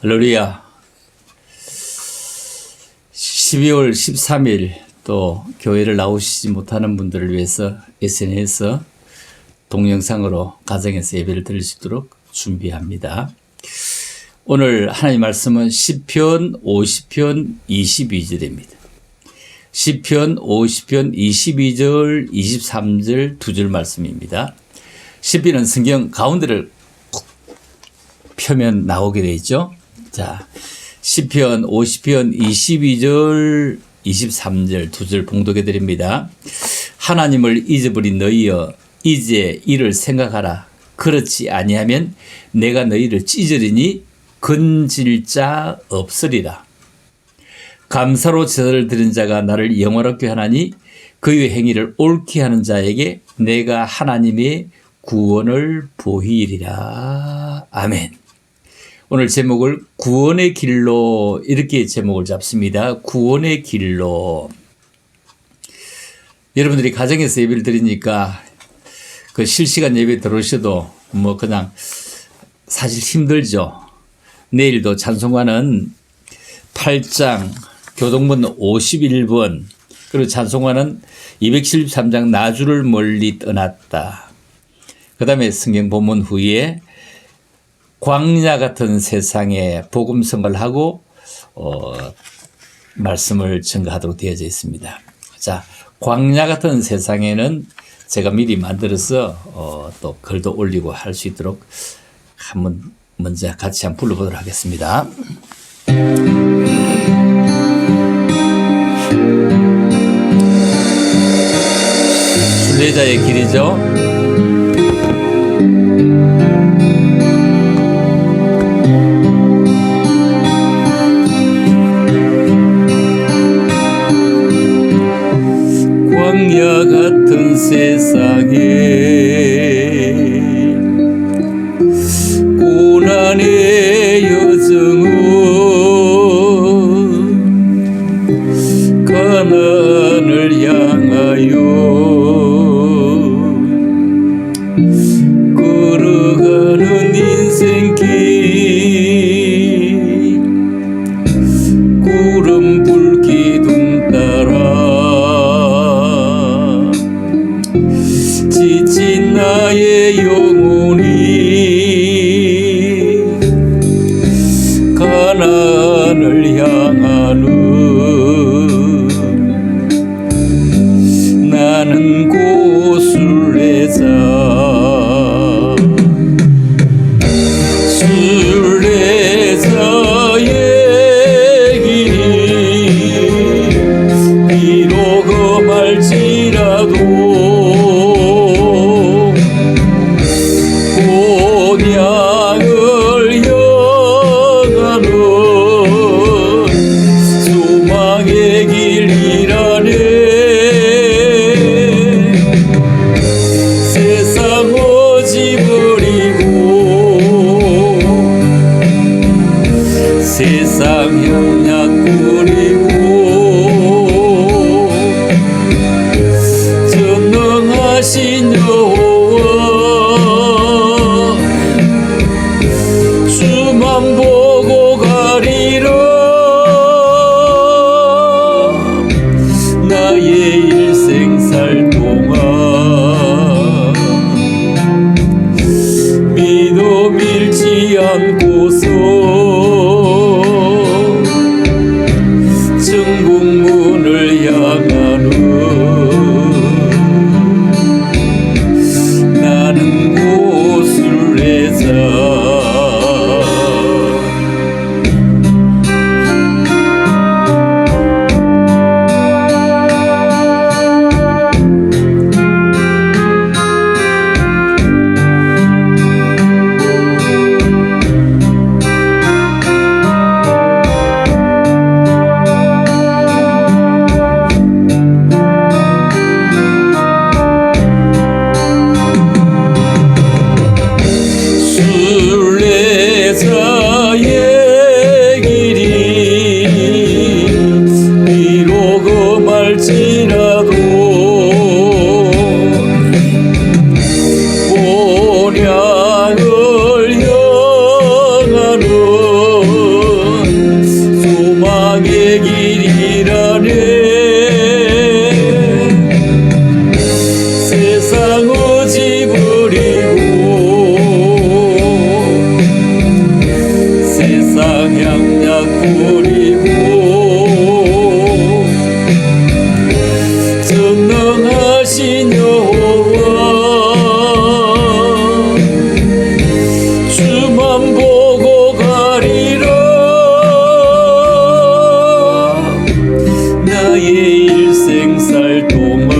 할렐루야. 12월 13일 또 교회를 나오시지 못하는 분들을 위해서 SNS 동영상으로 가정에서 예배를 드릴 수 있도록 준비합니다. 오늘 하나님 말씀은 시편 50편 22절입니다. 시편 50편 22절 23절 두 줄 말씀입니다. 시편은 성경 가운데를 펴면 나오게 되어 있죠. 자, 시편 50편 22절 23절 두 절 봉독해 드립니다. 하나님을 잊어버린 너희여 이제 이를 생각하라. 그렇지 아니하면 내가 너희를 찢으리니 건질 자 없으리라. 감사로 제사를 드린 자가 나를 영화롭게 하나니 그의 행위를 옳게 하는 자에게 내가 하나님의 구원을 보이리라. 아멘. 오늘 제목을 구원의 길로 이렇게 제목을 잡습니다. 구원의 길로. 여러분들이 가정에서 예배를 드리니까 그 실시간 예배 들어오셔도 뭐 그냥 사실 힘들죠. 내일도 찬송가는 8장 교동문 51번 그리고 찬송가는 273장 나주를 멀리 떠났다. 그 다음에 성경 본문 후에 광야 같은 세상에 복음 선포를 하고 말씀을 전가하도록 되어져 있습니다. 자, 광야 같은 세상에는 제가 미리 만들어서 또 글도 올리고 할 수 있도록 한번 먼저 같이 한번 불러보도록 하겠습니다. 순례자의 길이죠. 광야 같은 세상에 고난의 여정은 가난을 향하여 걸어가는 인생길 구름 불기둥 따라 지친 나의 영혼이 가난을 향하는 나는 고순례자 순례자의 길이 비록 험할지라도 본향을 향하는 소망의 길이라네. 세상 오지 버리고 세상 협약 버리고 전능하신 여호와 주만 보고 가리라. 나의 일생 살 동안 믿음 잃지 않고서 향락 부리고 전능하신 여호와 주만 보고 가리라. 나의 일생 살 동안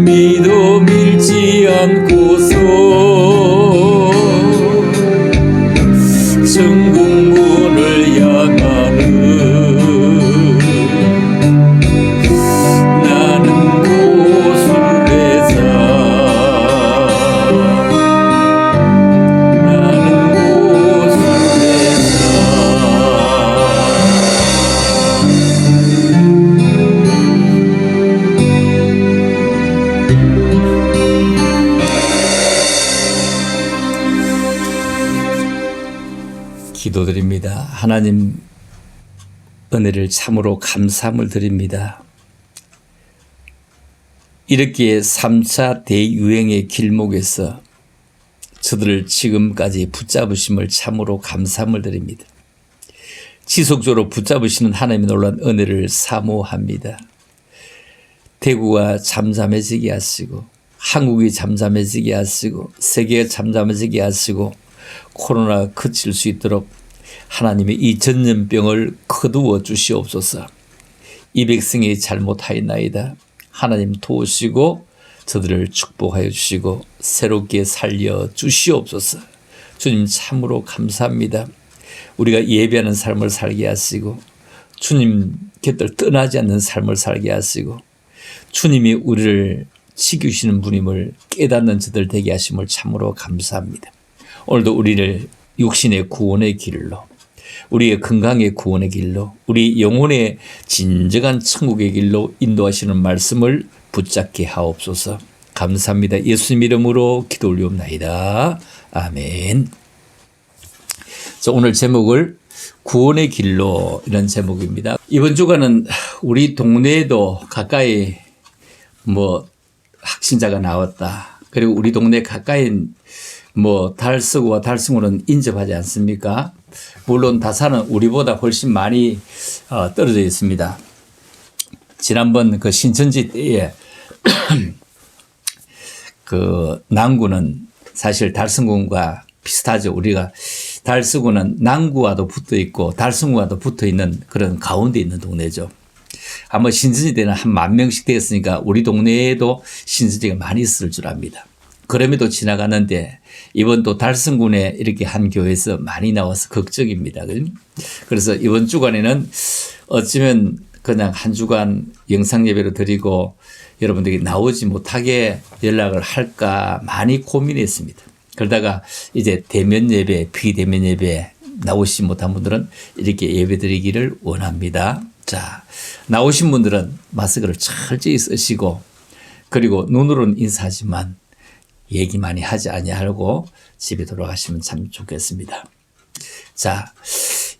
믿음 잃지 않고서 천국문을 향하는 나는 고순례자. 나는 고순례자. 기도드립니다. 하나님 은혜를 참으로 감사함을 드립니다. 이렇게 3차 대유행의 길목에서 저들을 지금까지 붙잡으심을 참으로 감사함을 드립니다. 지속적으로 붙잡으시는 하나님의 놀라운 은혜를 사모합니다. 대구가 잠잠해지게 하시고 한국이 잠잠해지게 하시고 세계가 잠잠해지게 하시고 코로나가 그칠 수 있도록 하나님의 이 전염병을 거두어 주시옵소서. 이 백성이 잘못하였나이다. 하나님 도우시고 저들을 축복하여 주시고 새롭게 살려 주시옵소서. 주님 참으로 감사합니다. 우리가 예배하는 삶을 살게 하시고 주님 곁을 떠나지 않는 삶을 살게 하시고 주님이 우리를 지키시는 분임을 깨닫는 저들 되게 하심을 참으로 감사합니다. 오늘도 우리를 육신의 구원의 길로, 우리의 건강의 구원의 길로, 우리 영혼의 진정한 천국의 길로 인도하시는 말씀을 붙잡게 하옵소서. 감사합니다. 예수님 이름으로 기도 올리옵나이다. 아멘. 오늘 제목을 구원의 길로 이런 제목입니다. 이번 주간은 우리 동네에도 가까이 확진자가 나왔다. 그리고 우리 동네 가까이 달서구와 달성구는 인접하지 않습니까? 물론 다산은 우리보다 훨씬 많이 떨어져 있습니다. 지난번 그 신천지 때에 그 남구는 사실 달성구와 비슷하죠. 우리가 달서구는 남구와도 붙어 있고 달성구와도 붙어 있는 그런 가운데 있는 동네죠. 아마 신천지 때는 한 10,000명씩 되었으니까 우리 동네에도 신천지가 많이 있을 줄 압니다. 그럼에도 지나가는데 이번 또 달성군에 이렇게 한 교회에서 많이 나와서 걱정입니다. 그래서 이번 주간에는 어쩌면 그냥 한 주간 영상 예배로 드리고 여러분들이 나오지 못하게 연락을 할까 많이 고민했습니다. 그러다가 이제 대면 예배, 비대면 예배 나오시지 못한 분들은 이렇게 예배 드리기를 원합니다. 자, 나오신 분들은 마스크를 철저히 쓰시고 그리고 눈으로는 인사하지만 얘기 많이 하지 아니하고 집에 돌아가시면 참 좋겠습니다. 자,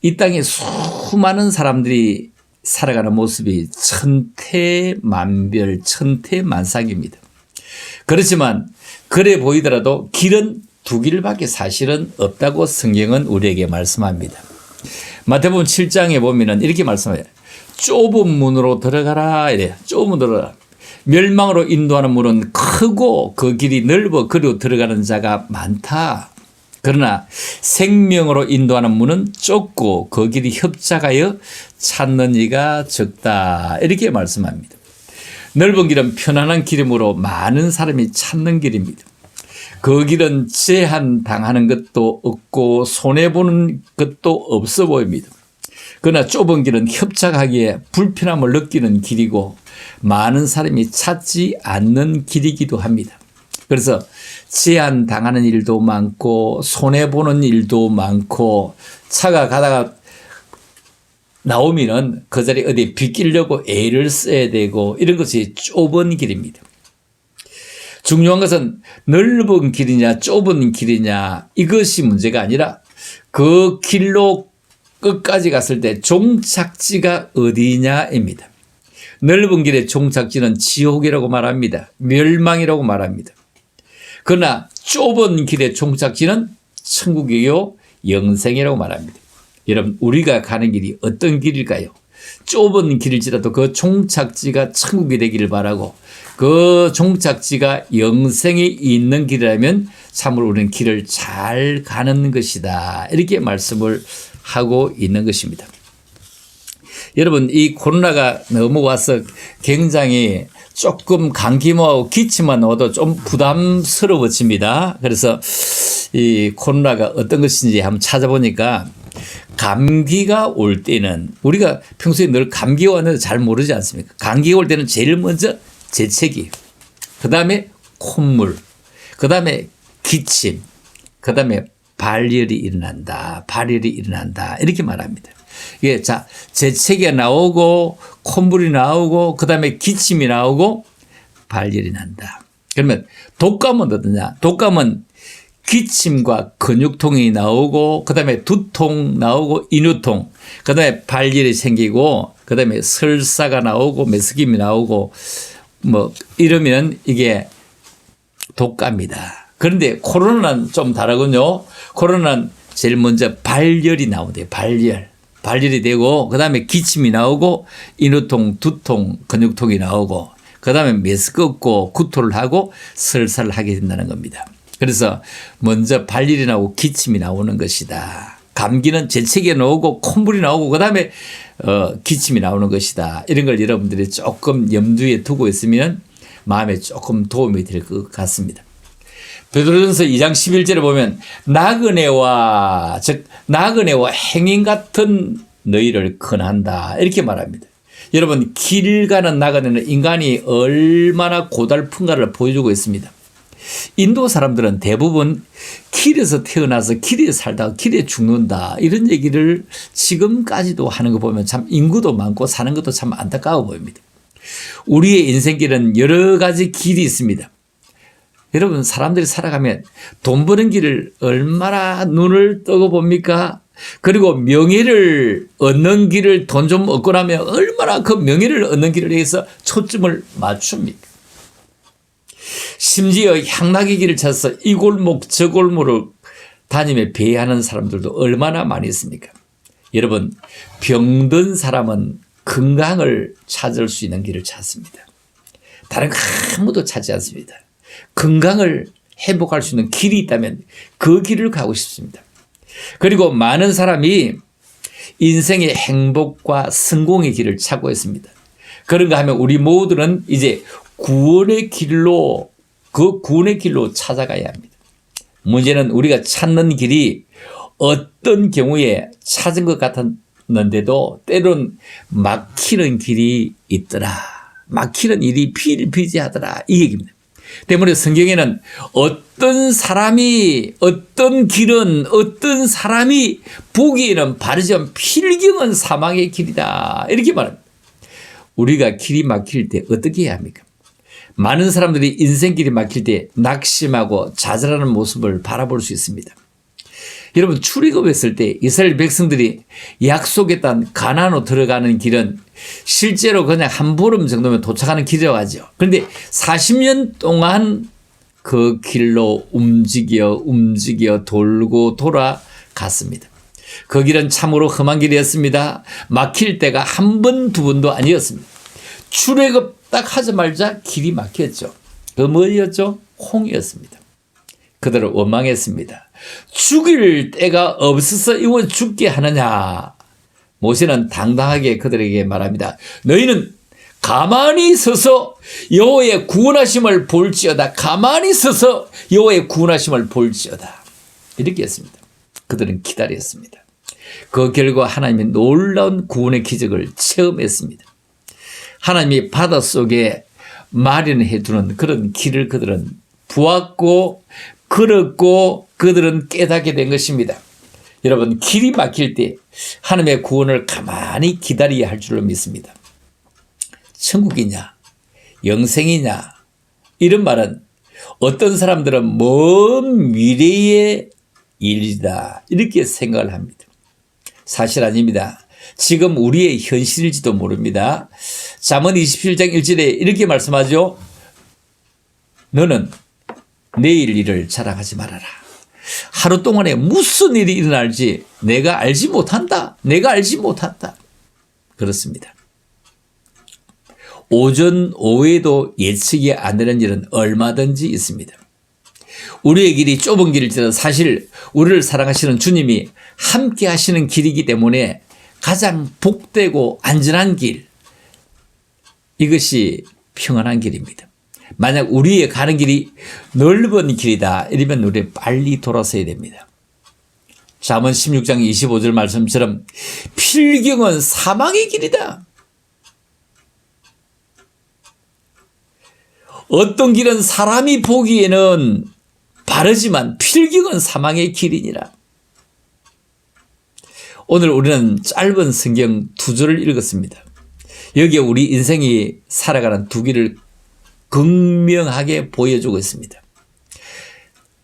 이 땅에 수많은 사람들이 살아가는 모습이 천태만별, 천태만상입니다. 그렇지만 그래 보이더라도 길은 두 길밖에 사실은 없다고 성경은 우리에게 말씀합니다. 마태복음 7장에 보면은 이렇게 말씀해요. 좁은 문으로 들어가라 이래요. 좁은 문으로 들어가라. 멸망으로 인도하는 문은 크고 그 길이 넓어 그리고 들어가는 자가 많다. 그러나 생명으로 인도하는 문은 좁고 그 길이 협착하여 찾는 이가 적다. 이렇게 말씀합니다. 넓은 길은 편안한 길이므로 많은 사람이 찾는 길입니다. 그 길은 제한당하는 것도 없고 손해보는 것도 없어 보입니다. 그러나 좁은 길은 협착하기에 불편함을 느끼는 길이고 많은 사람이 찾지 않는 길이기도 합니다. 그래서 제한당하는 일도 많고 손해보는 일도 많고 차가 가다가 나오면은 그 자리에 어디 비끼려고 애를 써야 되고 이런 것이 좁은 길입니다. 중요한 것은 넓은 길이냐 좁은 길이냐 이것이 문제가 아니라 그 길로 끝까지 갔을 때 종착지가 어디냐입니다. 넓은 길의 종착지는 지옥이라고 말합니다. 멸망이라고 말합니다. 그러나 좁은 길의 종착지는 천국이요 영생이라고 말합니다. 여러분 우리가 가는 길이 어떤 길일까요? 좁은 길일지라도 그 종착지가 천국이 되기를 바라고 그 종착지가 영생이 있는 길이라면 참으로 우리는 길을 잘 가는 것이다. 이렇게 말씀을 하고 있는 것입니다. 여러분 이 코로나가 넘어와서 굉장히 조금 감기만 기침만 와도 좀 부담스러워집니다. 그래서 이 코로나가 어떤 것인지 한번 찾아보니까 감기가 올 때는 우리가 평소에 늘 감기가 왔는데 잘 모르지 않습니까? 감기가 올 때는 제일 먼저 재채기, 그 다음에 콧물, 그 다음에 기침, 그 다음에 발열이 일어난다. 발열이 일어난다. 이렇게 말합니다. 이게 자, 재채기가 나오고 콧물이 나오고 그 다음에 기침이 나오고 발열이 난다. 그러면 독감은 어떠냐? 독감은 기침과 근육통이 나오고 그 다음에 두통 나오고 인후통, 그 다음에 발열이 생기고 그 다음에 설사가 나오고 메스김이 나오고 뭐 이러면 이게 독감이다. 그런데 코로나는 좀 다르군요. 코로나는 제일 먼저 발열이 나오대요. 발열이 되고 그 다음에 기침이 나오고 인후통, 두통, 근육통이 나오고 그 다음에 메스껍고 구토를 하고 설사를 하게 된다는 겁니다. 그래서 먼저 발열이 나오고 기침이 나오는 것이다. 감기는 재채기가 나오고 콧물이 나오고 그 다음에 기침이 나오는 것이다. 이런 걸 여러분들이 조금 염두에 두고 있으면 마음에 조금 도움이 될 것 같습니다. 베드로전서 2장 11절에 보면 나그네와 행인 같은 너희를 권한다. 이렇게 말합니다. 여러분 길 가는 나그네는 인간이 얼마나 고달픈가를 보여주고 있습니다. 인도 사람들은 대부분 길에서 태어나서 길에 살다가 길에 죽는다. 이런 얘기를 지금까지도 하는 거 보면 참 인구도 많고 사는 것도 참 안타까워 보입니다. 우리의 인생길은 여러 가지 길이 있습니다. 여러분 사람들이 살아가면 돈 버는 길을 얼마나 눈을 뜨고 봅니까? 그리고 명예를 얻는 길을 돈 좀 얻고 나면 얼마나 그 명예를 얻는 길을 위해서 초점을 맞춥니까? 심지어 향락의 길을 찾아서 이 골목 저 골목을 다니며 배회하는 사람들도 얼마나 많이 있습니까? 여러분 병든 사람은 건강을 찾을 수 있는 길을 찾습니다. 다른 거 아무도 찾지 않습니다. 건강을 회복할 수 있는 길이 있다면 그 길을 가고 싶습니다. 그리고 많은 사람이 인생의 행복과 성공의 길을 찾고 있습니다. 그런가 하면 우리 모두는 이제 구원의 길로 찾아가야 합니다. 문제는 우리가 찾는 길이 어떤 경우에 찾은 것 같았는데도 때론 막히는 길이 있더라. 막히는 일이 비일비재하더라. 이 얘기입니다. 때문에 성경에는 어떤 사람이 어떤 길은 어떤 사람이 보기에는 바르지만 필경은 사망의 길이다. 이렇게 말합니다. 우리가 길이 막힐 때 어떻게 해야 합니까? 많은 사람들이 인생길이 막힐 때 낙심하고 좌절하는 모습을 바라볼 수 있습니다. 여러분 출애굽했을 때 이스라엘 백성들이 약속에 따른 가나안으로 들어가는 길은 실제로 그냥 한 보름 정도면 도착하는 길이라고 하죠. 그런데 40년 동안 그 길로 움직여 돌고 돌아갔습니다. 그 길은 참으로 험한 길이었습니다. 막힐 때가 한 번, 두 번도 아니었습니다. 출애굽 딱 하자마자 길이 막혔죠. 그 뭐였죠? 홍해였습니다. 그들을 원망했습니다. 죽일 때가 없어서 이거 죽게 하느냐. 모세는 당당하게 그들에게 말합니다. 너희는 가만히 서서 여호와의 구원하심을 볼지어다. 가만히 서서 여호와의 구원하심을 볼지어다. 이렇게 했습니다. 그들은 기다렸습니다. 그 결과 하나님의 놀라운 구원의 기적을 체험했습니다. 하나님이 바닷속에 마련해 두는 그런 길을 그들은 보았고 걸었고 그들은 깨닫게 된 것입니다. 여러분 길이 막힐 때 하나님의 구원을 가만히 기다려야 할 줄로 믿습니다. 천국이냐 영생이냐 이런 말은 어떤 사람들은 먼 미래의 일이다 이렇게 생각을 합니다. 사실 아닙니다. 지금 우리의 현실일지도 모릅니다. 잠언 27장 1절에 이렇게 말씀하죠. 너는 내일 일을 자랑하지 말아라. 하루 동안에 무슨 일이 일어날지 내가 알지 못한다. 내가 알지 못한다. 그렇습니다. 오전 오후에도 예측이 안 되는 일은 얼마든지 있습니다. 우리의 길이 좁은 길일지라도 사실 우리를 사랑하시는 주님이 함께 하시는 길이기 때문에 가장 복되고 안전한 길, 이것이 평안한 길입니다. 만약 우리의 가는 길이 넓은 길이다 이러면 우리 빨리 돌아서야 됩니다. 잠언 16장 25절 말씀처럼 필경은 사망의 길이다. 어떤 길은 사람이 보기에는 바르지만 필경은 사망의 길이니라. 오늘 우리는 짧은 성경 2절을 읽었습니다. 여기에 우리 인생이 살아가는 두 길을 극명하게 보여주고 있습니다.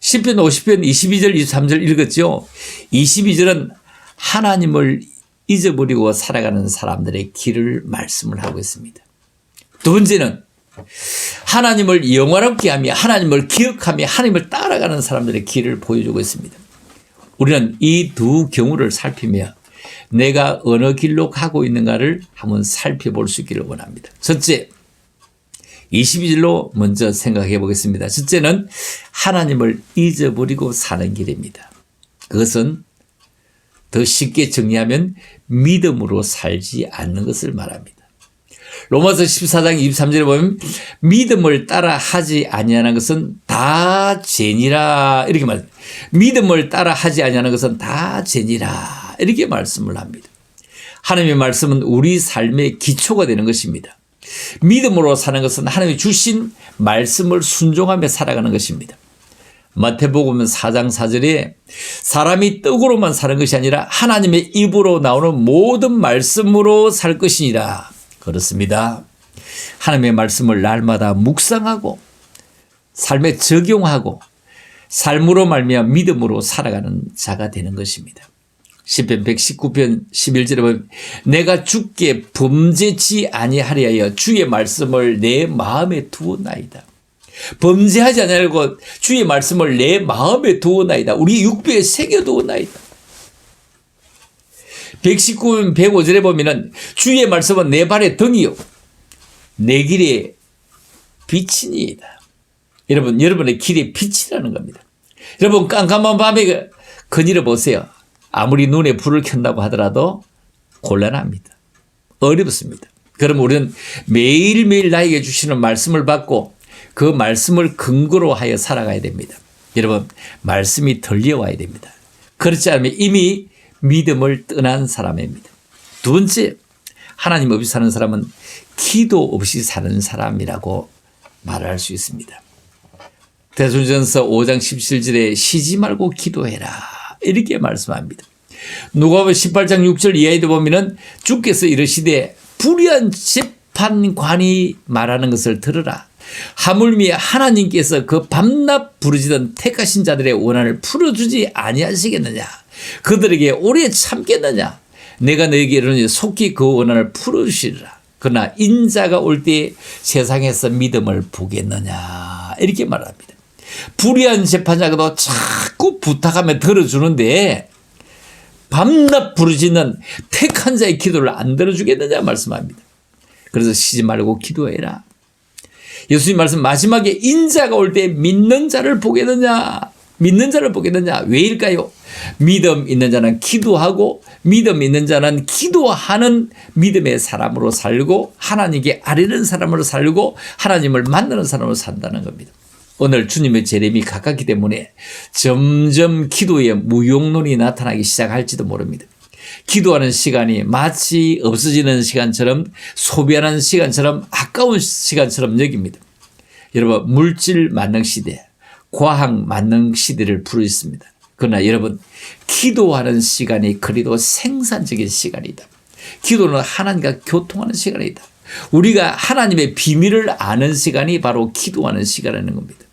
10편 50편 22절 23절 읽었죠. 22절은 하나님을 잊어버리고 살아가는 사람들의 길을 말씀을 하고 있습니다. 두 번째는 하나님을 영화롭게 하며 하나님을 기억하며 하나님을 따라가는 사람들의 길을 보여주고 있습니다. 우리는 이 두 경우를 살피며 내가 어느 길로 가고 있는가를 한번 살펴볼 수 있기를 원합니다. 첫째, 22절로 먼저 생각해 보겠습니다. 첫째는 하나님을 잊어버리고 사는 길입니다. 그것은 더 쉽게 정리하면 믿음으로 살지 않는 것을 말합니다. 로마서 14장 23절에 보면 믿음을 따라 하지 아니하는 것은 다 죄니라 이렇게 말합니다. 믿음을 따라 하지 아니하는 것은 다 죄니라 이렇게 말씀을 합니다. 하나님의 말씀은 우리 삶의 기초가 되는 것입니다. 믿음으로 사는 것은 하나님이 주신 말씀을 순종하며 살아가는 것입니다. 마태복음 4장 4절에 사람이 떡으로만 사는 것이 아니라 하나님의 입으로 나오는 모든 말씀으로 살 것이니라. 그렇습니다. 하나님의 말씀을 날마다 묵상하고 삶에 적용하고 삶으로 말미암아 믿음으로 살아가는 자가 되는 것입니다. 시편 119편 11절에 보면 내가 주께 범죄치 아니하리하여 주의 말씀을 내 마음에 두었나이다. 범죄하지 아니하려고 주의 말씀을 내 마음에 두었나이다. 우리 육배에 새겨두었나이다. 119편 105절에 보면은 주의 말씀은 내 발의 등이요 내 길의 빛이니이다. 여러분, 여러분의 길의 빛이라는 겁니다. 여러분, 깜깜한 밤에 거닐어 보세요. 아무리 눈에 불을 켠다고 하더라도 곤란합니다. 어렵습니다. 그럼 우리는 매일매일 나에게 주시는 말씀을 받고 그 말씀을 근거로 하여 살아가야 됩니다. 여러분, 말씀이 들려와야 됩니다. 그렇지 않으면 이미 믿음을 떠난 사람입니다. 두 번째, 하나님 없이 사는 사람은 기도 없이 사는 사람이라고 말할 수 있습니다. 데살로니가전서 5장 17절에 쉬지 말고 기도해라 이렇게 말씀합니다. 누가복음 18장 6절 이하에도 보면은 주께서 이르시되 불의한 재판관이 말하는 것을 들으라. 하물며 하나님께서 그 밤낮 부르짖던 택하신 자들의 원한을 풀어주지 아니하시겠느냐. 그들에게 오래 참겠느냐. 내가 너에게 이르노니 속히 그 원한을 풀어주시리라. 그러나 인자가 올 때 세상에서 믿음을 보겠느냐 이렇게 말합니다. 불의한 재판자가도 자꾸 부탁하면 들어주는데 밤낮 부르짖는 택한 자의 기도를 안 들어주겠느냐 말씀합니다. 그래서 쉬지 말고 기도해라. 예수님 말씀 마지막에 인자가 올 때 믿는 자를 보겠느냐. 믿는 자를 보겠느냐. 왜일까요? 믿음 있는 자는 기도하고 믿음 있는 자는 기도하는 믿음의 사람으로 살고 하나님께 아뢰는 사람으로 살고 하나님을 만나는 사람으로 산다는 겁니다. 오늘 주님의 재림이 가깝기 때문에 점점 기도의 무용론이 나타나기 시작할지도 모릅니다. 기도하는 시간이 마치 없어지는 시간처럼 소비하는 시간처럼 아까운 시간처럼 여깁니다. 여러분, 물질 만능 시대, 과학 만능 시대를 부르짖습니다. 그러나 여러분, 기도하는 시간이 그리도 생산적인 시간이다. 기도는 하나님과 교통하는 시간이다. 우리가 하나님의 비밀을 아는 시간이 바로 기도하는 시간이라는 겁니다.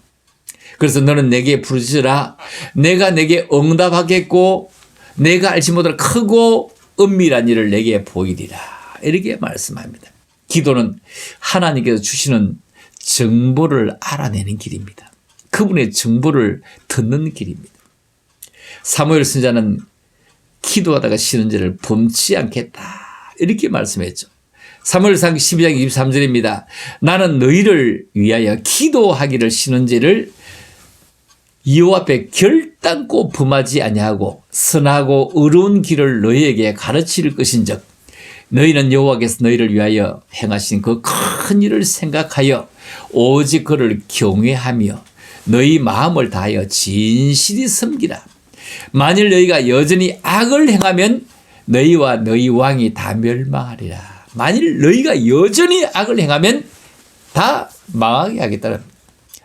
그래서 너는 내게 부르짖으라. 내가 내게 응답하겠고 내가 알지 못할 크고 은밀한 일을 내게 보이리라. 이렇게 말씀합니다. 기도는 하나님께서 주시는 정보를 알아내는 길입니다. 그분의 정보를 듣는 길입니다. 사무엘 선지자는 기도하다가 쉬는 죄를 범치 않겠다 이렇게 말씀했죠. 사무엘상 12장 23절입니다. 나는 너희를 위하여 기도하기를 쉬는 죄를 여호와 앞에 결단코 범하지 아니하고 선하고 의로운 길을 너희에게 가르칠 것인즉 너희는 여호와께서 너희를 위하여 행하신 그 큰 일을 생각하여 오직 그를 경외하며 너희 마음을 다하여 진실이 섬기라. 만일 너희가 여전히 악을 행하면 너희와 너희 왕이 다 멸망하리라. 만일 너희가 여전히 악을 행하면 다 망하게 하겠다는 겁니다.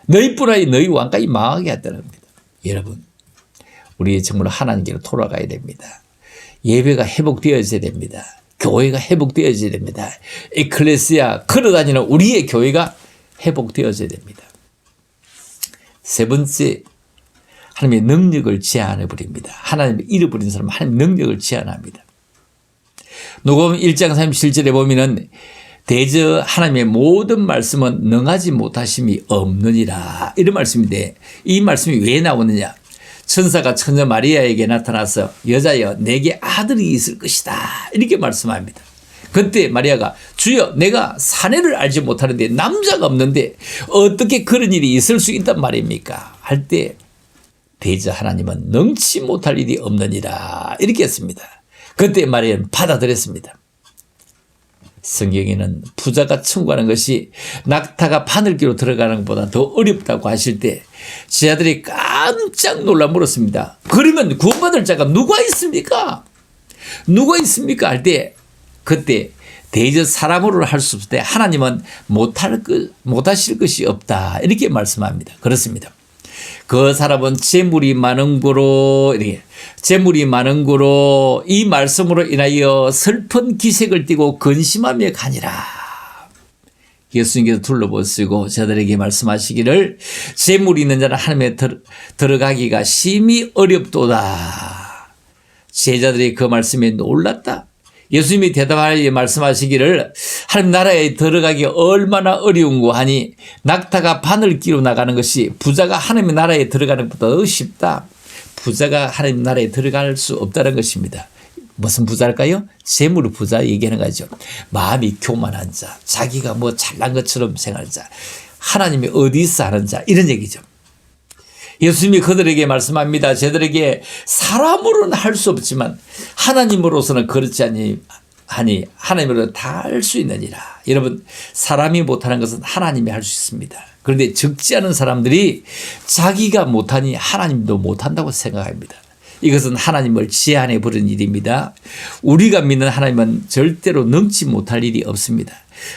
너희뿐 아니라 너희 왕까지 망하게 하겠다는 겁니다. 여러분, 우리 정말 하나님께로 돌아가야 됩니다. 예배가 회복되어져야 됩니다. 교회가 회복되어져야 됩니다. 에클레시아 걸어다니는 우리의 교회가 회복되어져야 됩니다. 세 번째, 하나님의 능력을 제한해 버립니다. 하나님을 잃어버린 사람은 하나님의 능력을 제한합니다. 누가복음 1장 37절에 보면은 대저 하나님의 모든 말씀은 능하지 못하심이 없느니라 이런 말씀인데 이 말씀이 왜 나오느냐. 천사가 처녀 마리아에게 나타나서 여자여 내게 아들이 있을 것이다 이렇게 말씀합니다. 그때 마리아가 주여 내가 사내를 알지 못하는데 남자가 없는데 어떻게 그런 일이 있을 수 있단 말입니까 할 때 대저 하나님은 능치 못할 일이 없느니라 이렇게 했습니다. 그때 마리아는 받아들였습니다. 성경에는 부자가 청구하는 것이 낙타가 바늘기로 들어가는 것보다 더 어렵다고 하실 때 제자들이 깜짝 놀라 물었습니다. 그러면 구원받을 자가 누가 있습니까? 누가 있습니까? 할 때 그때 대저 사람으로 할 수 없을 때 하나님은 못하실 것이 없다 이렇게 말씀합니다. 그렇습니다. 그 사람은 재물이 많은 거로 이 말씀으로 인하여 슬픈 기색을 띠고 근심하며 가니라. 예수님께서 둘러보시고 저들에게 말씀하시기를 재물이 있는 자는 하나님에 들어가기가 심히 어렵도다. 제자들이 그 말씀에 놀랐다. 예수님이 대답하여 말씀하시기를 하나님 나라에 들어가기 얼마나 어려운고 하니 낙타가 바늘기로 나가는 것이 부자가 하나님의 나라에 들어가는 것보다 더 쉽다. 부자가 하나님 나라에 들어갈 수 없다는 것입니다. 무슨 부자일까요? 재물 부자 얘기하는 거죠. 마음이 교만한 자, 자기가 뭐 잘난 것처럼 생각하는 자, 하나님이 어디 있어 하는 자 이런 얘기죠. 예수님이 그들에게 말씀합니다. 저들에게 사람으로는 할 수 없지만 하나님으로서는 그렇지 하니 하나님으로 다 할 수 있느니라. 여러분 사람이 못하는 것은 하나님이 할 수 있습니다. 그런데 적지 않은 사람들이 자기가 못하니 하나님도 못한다고 생각합니다. 이것은 하나님을 제한해 버린 일입니다. 우리가 믿는 하나님은 절대로 능치 못할 일이 없습니다.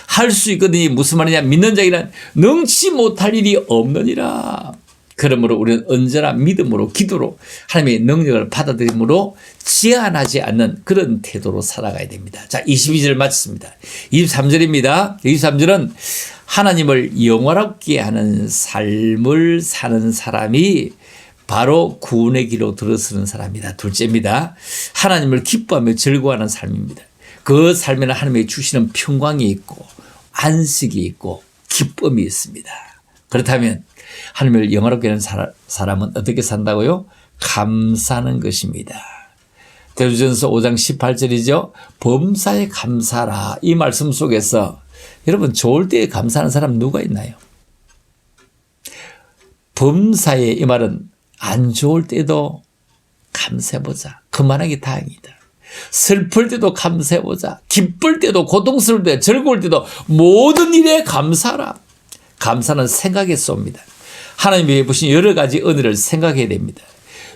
할 수 있거든요. 무슨 말이냐. 믿는 자에게는 능치 못할 일이 없느니라. 그러므로 우리는 언제나 믿음으로 기도로 하나님의 능력을 받아들임으로 제한하지 않는 그런 태도로 살아가야 됩니다. 자, 22절 마쳤습니다. 23절입니다. 23절은 하나님을 영원하게 하는 삶을 사는 사람이 바로 구원의 길로 들어서는 사람이다. 둘째입니다. 하나님을 기뻐하며 즐거워하는 삶입니다. 그 삶에는 하나님이 주시는 평강이 있고 안식이 있고 기쁨이 있습니다. 그렇다면 하나님을 영화롭게 하는 사람은 어떻게 산다고요? 감사하는 것입니다. 디도전서 5장 18절이죠. 범사에 감사라. 이 말씀 속에서 여러분 좋을 때에 감사하는 사람 누가 있나요? 범사에 이 말은 안 좋을 때도 감사해보자. 그만하기 다행이다. 슬플 때도 감사해보자. 기쁠 때도 고통스러울 때 즐거울 때도 모든 일에 감사하라. 감사는 생각에 쏩니다. 하나님이 베푸신 여러 가지 은혜를 생각해야 됩니다.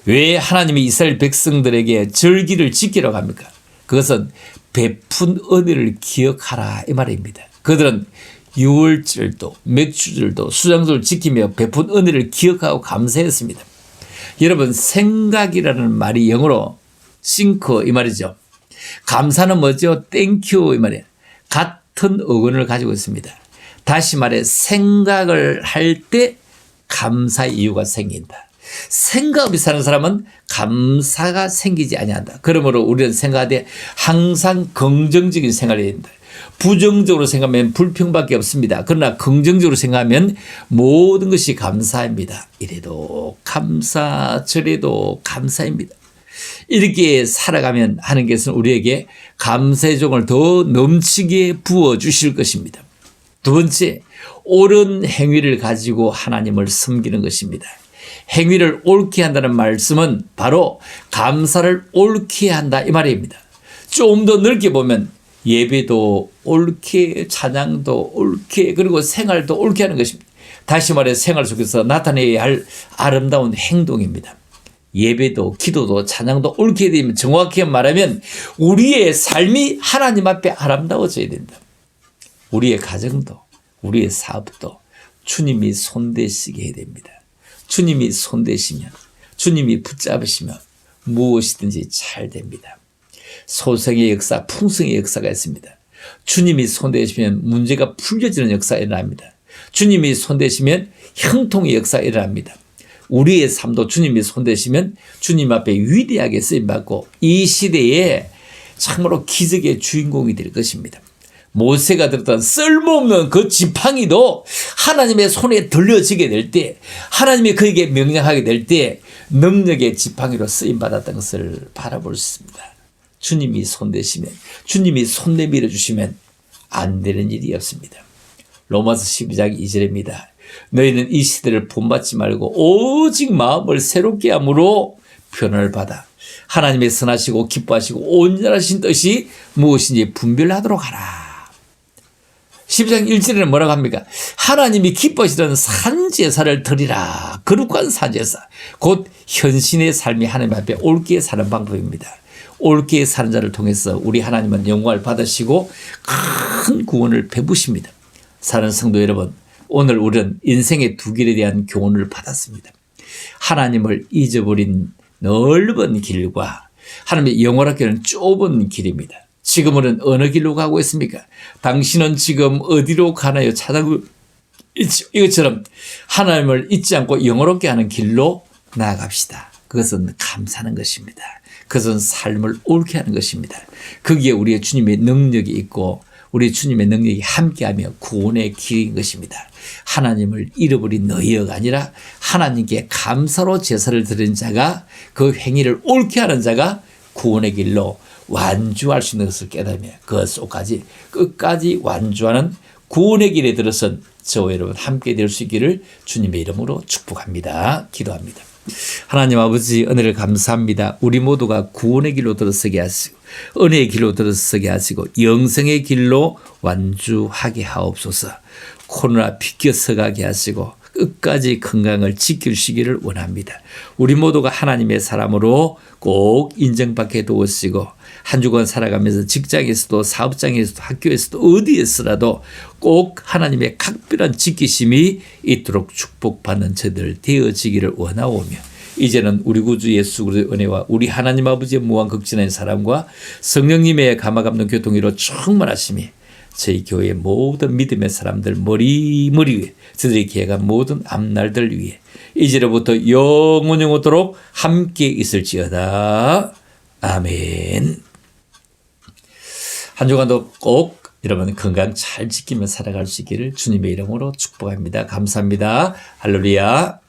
왜 하나님이 이스라엘 백성들에게 절기를 지키라고 합니까? 그것은 베푼 은혜를 기억하라 이 말입니다. 그들은 유월절도 맥주절도 수장절을 지키며 베푼 은혜를 기억하고 감사했습니다. 여러분 생각이라는 말이 영어로 think 이 말이죠. 감사는 뭐죠? thank you 이 말이에요. 같은 어근을 가지고 있습니다. 다시 말해 생각을 할 때 감사의 이유가 생긴다. 생각 없이 사는 사람은 감사가 생기지 아니한다. 그러므로 우리는 생각할 때 항상 긍정적인 생각을 해야 된다. 부정적으로 생각하면 불평밖에 없습니다. 그러나 긍정적으로 생각하면 모든 것이 감사입니다. 이래도 감사, 저래도 감사입니다. 이렇게 살아가면 하나님께서는 우리에게 감사의 종을 더 넘치게 부어주실 것입니다. 두 번째, 옳은 행위를 가지고 하나님을 섬기는 것입니다. 행위를 옳게 한다는 말씀은 바로 감사를 옳게 한다 이 말입니다. 좀 더 넓게 보면 예배도 옳게, 찬양도 옳게, 그리고 생활도 옳게 하는 것입니다. 다시 말해 생활 속에서 나타내야 할 아름다운 행동입니다. 예배도 기도도 찬양도 옳게 되면 정확히 말하면 우리의 삶이 하나님 앞에 아름다워져야 된다. 우리의 가정도 우리의 사업도 주님이 손대시게 해야 됩니다. 주님이 손대시면 주님이 붙잡으시면 무엇이든지 잘 됩니다. 소생의 역사, 풍성의 역사가 있습니다. 주님이 손대시면 문제가 풀려지는 역사가 일어납니다. 주님이 손대시면 형통의 역사가 일어납니다. 우리의 삶도 주님이 손대시면 주님 앞에 위대하게 쓰임받고 이 시대에 참으로 기적의 주인공이 될 것입니다. 모세가 들었던 쓸모없는 그 지팡이도 하나님의 손에 들려지게 될 때, 하나님이 그에게 명령하게 될 때 능력의 지팡이로 쓰임받았던 것을 바라볼 수 있습니다. 주님이 손대시면, 주님이 손 내밀어 주시면 안 되는 일이 없습니다. 로마서 12장 2절입니다. 너희는 이 시대를 본받지 말고 오직 마음을 새롭게 함으로 변화를 받아 하나님의 선하시고 기뻐하시고 온전하신 뜻이 무엇인지 분별하도록 하라. 12장 1절에는 뭐라고 합니까? 하나님이 기뻐하시는 산제사를 드리라. 거룩한 산제사. 곧 현신의 삶이 하나님 앞에 옳게 사는 방법입니다. 옳게 사는 자를 통해서 우리 하나님은 영광을 받으시고 큰 구원을 베푸십니다. 사는 성도 여러분, 오늘 우리는 인생의 두 길에 대한 교훈을 받았습니다. 하나님을 잊어버린 넓은 길과 하나님의 영원하게는 좁은 길입니다. 지금은 어느 길로 가고 있습니까? 당신은 지금 어디로 가나요? 찾아보고 이것처럼 하나님을 잊지 않고 영원롭게 하는 길로 나아갑시다. 그것은 감사하는 것입니다. 그것은 삶을 옳게 하는 것입니다. 거기에 우리의 주님의 능력이 있고 우리 주님의 능력이 함께하며 구원의 길인 것입니다. 하나님을 잃어버린 너희가 아니라 하나님께 감사로 제사를 드린 자가 그 행위를 옳게 하는 자가 구원의 길로 완주할 수 있는 것을 깨달으며 그 속까지 끝까지 완주하는 구원의 길에 들어선 저와 여러분 함께 될 수 있기를 주님의 이름으로 축복합니다. 기도합니다. 하나님 아버지 은혜를 감사합니다. 우리 모두가 구원의 길로 들어서게 하시고 은혜의 길로 들어서게 하시고 영생의 길로 완주하게 하옵소서. 코로나 비껴서가게 하시고 끝까지 건강을 지키시기를 원합니다. 우리 모두가 하나님의 사람으로 꼭 인정받게 도우시고 한 주간 살아가면서 직장에서도 사업장에서도 학교에서도 어디에서라도 꼭 하나님의 각별한 지키심이 있도록 축복받는 저들 되어지기를 원하오며 이제는 우리 구주 예수 그리스도의 은혜와 우리 하나님 아버지의 무한극진한 사랑과 성령님의 감화감동 교통으로 충만하심이 저희 교회의 모든 믿음의 사람들 머리 위에 저들이 기회한 모든 앞날들 위에 이제로부터 영원토록 함께 있을지어다. 아멘. 한 주간도 꼭 여러분 건강 잘 지키며 살아갈 수 있기를 주님의 이름으로 축복합니다. 감사합니다. 할렐루야.